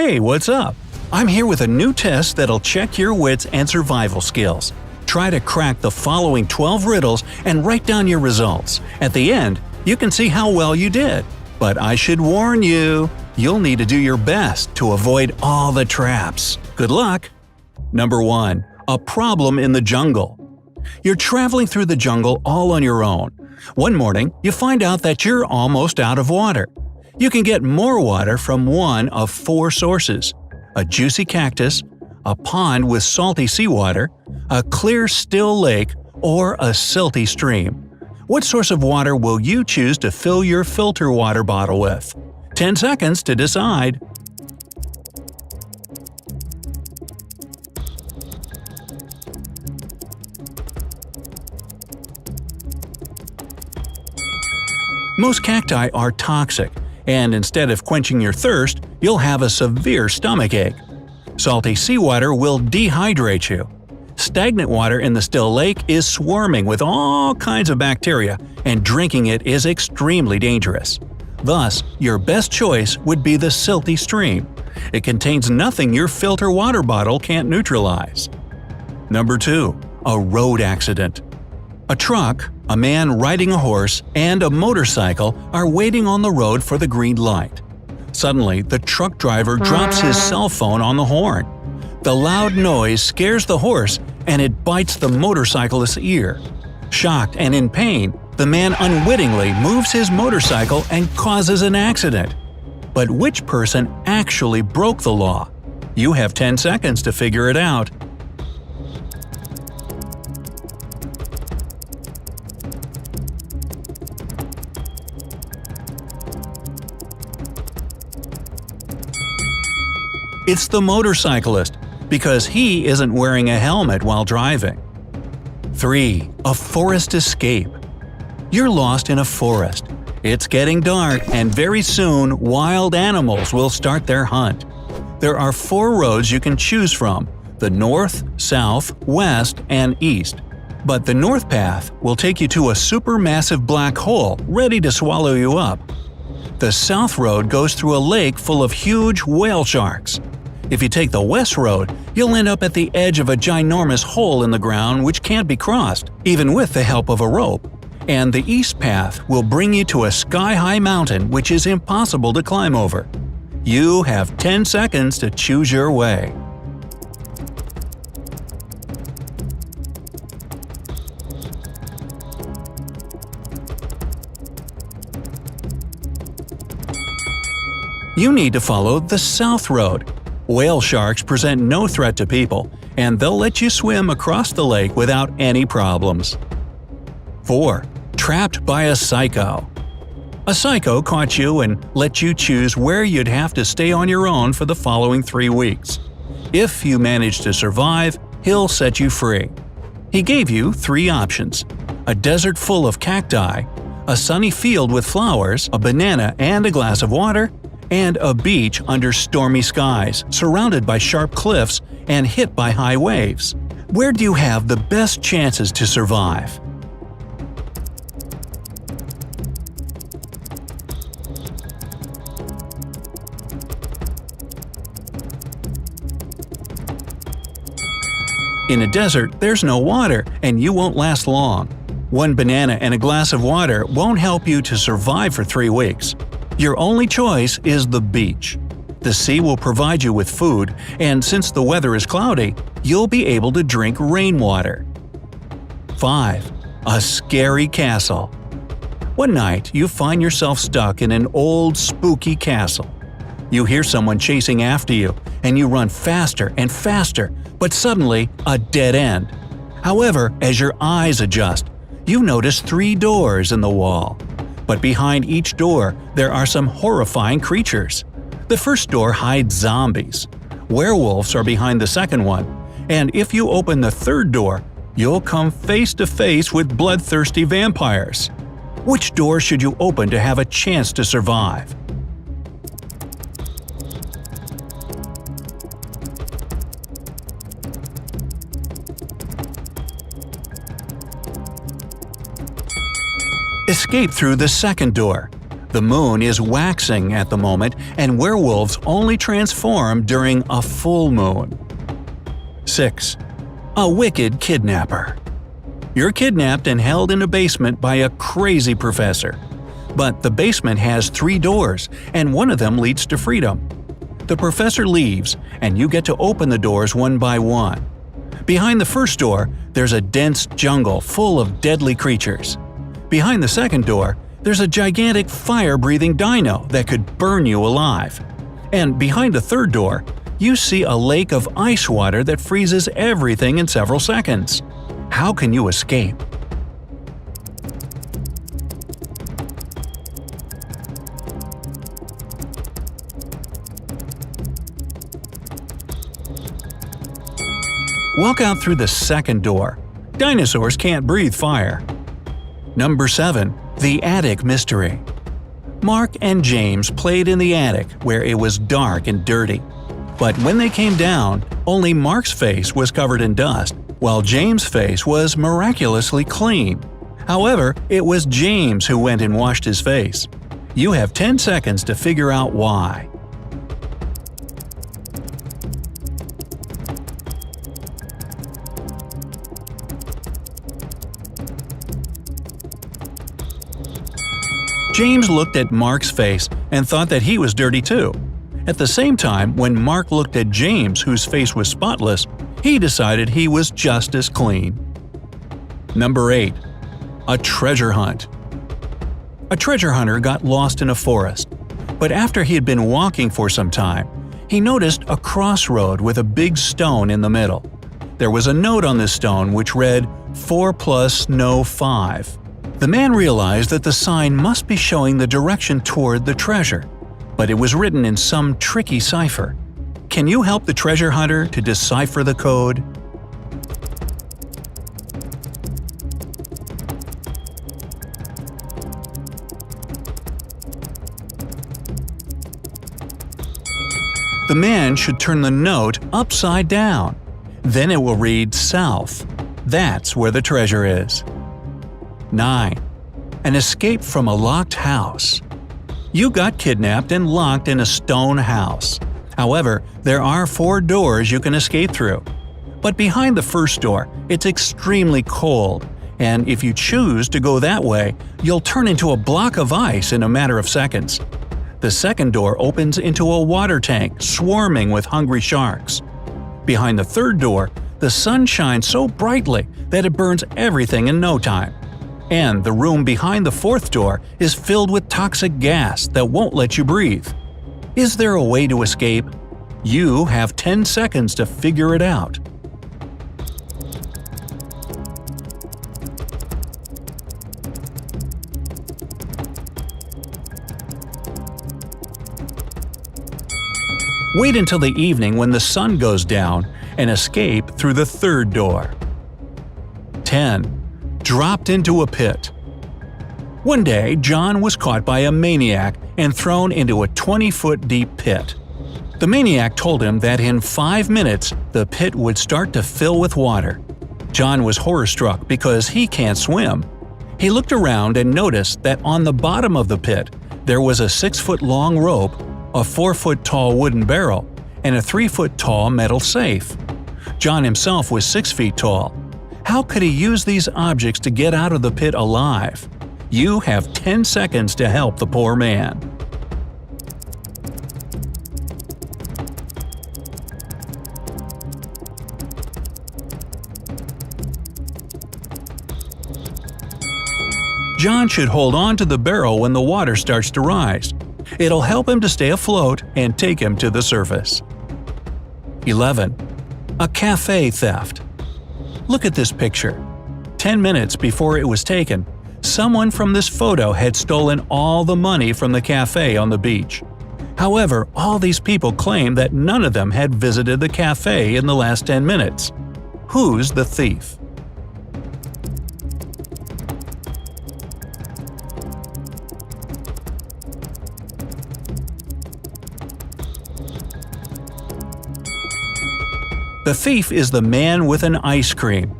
Hey, what's up? I'm here with a new test that'll check your wits and survival skills. Try to crack the following 12 riddles and write down your results. At the end, you can see how well you did. But I should warn you, you'll need to do your best to avoid all the traps. Good luck! Number 1. A problem in the jungle. You're traveling through the jungle all on your own. One morning, you find out that you're almost out of water. You can get more water from one of 4 sources: a juicy cactus, a pond with salty seawater, a clear, still lake, or a silty stream. What source of water will you choose to fill your filter water bottle with? 10 seconds to decide. Most cacti are toxic, and instead of quenching your thirst, you'll have a severe stomachache. Salty seawater will dehydrate you. Stagnant water in the still lake is swarming with all kinds of bacteria, and drinking it is extremely dangerous. Thus, your best choice would be the silty stream. It contains nothing your filter water bottle can't neutralize. Number 2. A road accident. A truck, a man riding a horse, and a motorcycle are waiting on the road for the green light. Suddenly, the truck driver drops his cell phone on the horn. The loud noise scares the horse, and it bites the motorcyclist's ear. Shocked and in pain, the man unwittingly moves his motorcycle and causes an accident. But which person actually broke the law? You have 10 seconds to figure it out. It's the motorcyclist, because he isn't wearing a helmet while driving. 3. A forest escape. You're lost in a forest. It's getting dark, and very soon wild animals will start their hunt. There are 4 roads you can choose from: the north, south, west, and east. But the north path will take you to a supermassive black hole ready to swallow you up. The south road goes through a lake full of huge whale sharks. If you take the west road, you'll end up at the edge of a ginormous hole in the ground which can't be crossed, even with the help of a rope. And the east path will bring you to a sky-high mountain which is impossible to climb over. You have 10 seconds to choose your way. You need to follow the south road. Whale sharks present no threat to people, and they'll let you swim across the lake without any problems. 4. Trapped by a psycho. A psycho caught you and let you choose where you'd have to stay on your own for the following 3 weeks. If you manage to survive, he'll set you free. He gave you 3 options: a desert full of cacti, a sunny field with flowers, a banana and a glass of water, and a beach under stormy skies, surrounded by sharp cliffs and hit by high waves. Where do you have the best chances to survive? In a desert, there's no water, and you won't last long. 1 banana and a glass of water won't help you to survive for 3 weeks. Your only choice is the beach. The sea will provide you with food, and since the weather is cloudy, you'll be able to drink rainwater. 5. A scary castle. One night, you find yourself stuck in an old, spooky castle. You hear someone chasing after you, and you run faster and faster, but suddenly, a dead end. However, as your eyes adjust, you notice 3 doors in the wall. But behind each door, there are some horrifying creatures. The first door hides zombies. Werewolves are behind the second one. And if you open the third door, you'll come face to face with bloodthirsty vampires. Which door should you open to have a chance to survive? Escape through the second door. The moon is waxing at the moment, and werewolves only transform during a full moon. 6. A wicked kidnapper. You're kidnapped and held in a basement by a crazy professor. But the basement has 3 doors, and one of them leads to freedom. The professor leaves, and you get to open the doors one by one. Behind the first door, there's a dense jungle full of deadly creatures. Behind the second door, there's a gigantic fire-breathing dino that could burn you alive. And behind the third door, you see a lake of ice water that freezes everything in several seconds. How can you escape? Walk out through the second door. Dinosaurs can't breathe fire. Number 7. The Attic Mystery. Mark and James played in the attic where it was dark and dirty. But when they came down, only Mark's face was covered in dust, while James' face was miraculously clean. However, it was James who went and washed his face. You have 10 seconds to figure out why. James looked at Mark's face and thought that he was dirty too. At the same time, when Mark looked at James, whose face was spotless, he decided he was just as clean. Number 8. A treasure hunt. A treasure hunter got lost in a forest. But after he had been walking for some time, he noticed a crossroad with a big stone in the middle. There was a note on this stone which read, 4 + no 5. The man realized that the sign must be showing the direction toward the treasure, but it was written in some tricky cipher. Can you help the treasure hunter to decipher the code? The man should turn the note upside down. Then it will read south. That's where the treasure is. 9. An escape from a locked house. You got kidnapped and locked in a stone house. However, there are 4 doors you can escape through. But behind the first door, it's extremely cold, and if you choose to go that way, you'll turn into a block of ice in a matter of seconds. The second door opens into a water tank swarming with hungry sharks. Behind the third door, the sun shines so brightly that it burns everything in no time. And the room behind the fourth door is filled with toxic gas that won't let you breathe. Is there a way to escape? You have 10 seconds to figure it out. Wait until the evening when the sun goes down and escape through the third door. 10. Dropped into a pit. One day, John was caught by a maniac and thrown into a 20-foot deep pit. The maniac told him that in 5 minutes, the pit would start to fill with water. John was horror-struck because he can't swim. He looked around and noticed that on the bottom of the pit, there was a 6-foot-long rope, a 4-foot-tall wooden barrel, and a 3-foot-tall metal safe. John himself was 6 feet tall. How could he use these objects to get out of the pit alive? You have 10 seconds to help the poor man. John should hold on to the barrel when the water starts to rise. It'll help him to stay afloat and take him to the surface. 11. A cafe theft. Look at this picture. 10 minutes before it was taken, someone from this photo had stolen all the money from the cafe on the beach. However, all these people claim that none of them had visited the cafe in the last 10 minutes. Who's the thief? The thief is the man with an ice cream.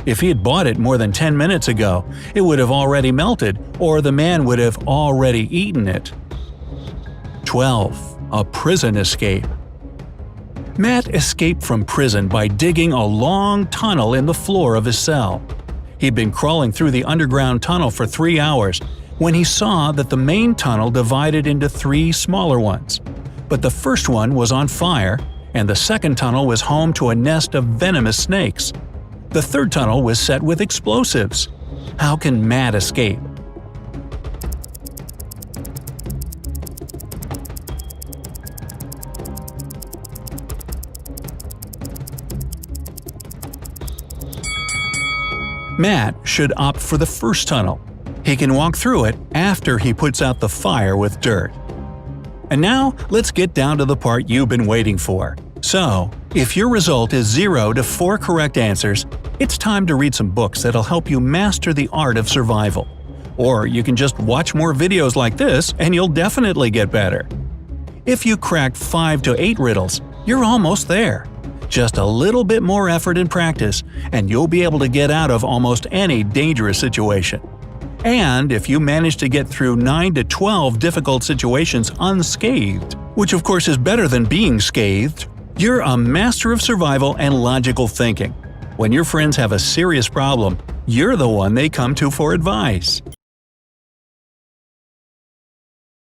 If he had bought it more than 10 minutes ago, it would have already melted, or the man would have already eaten it. 12. A prison escape. Matt escaped from prison by digging a long tunnel in the floor of his cell. He'd been crawling through the underground tunnel for 3 hours when he saw that the main tunnel divided into 3 smaller ones. But the first one was on fire, and the second tunnel was home to a nest of venomous snakes. The third tunnel was set with explosives. How can Matt escape? Matt should opt for the first tunnel. He can walk through it after he puts out the fire with dirt. And now, let's get down to the part you've been waiting for. So, if your result is 0 to 4 correct answers, it's time to read some books that'll help you master the art of survival. Or you can just watch more videos like this and you'll definitely get better. If you cracked 5 to 8 riddles, you're almost there. Just a little bit more effort and practice, and you'll be able to get out of almost any dangerous situation. And if you manage to get through 9 to 12 difficult situations unscathed, which of course is better than being scathed, you're a master of survival and logical thinking. When your friends have a serious problem, you're the one they come to for advice.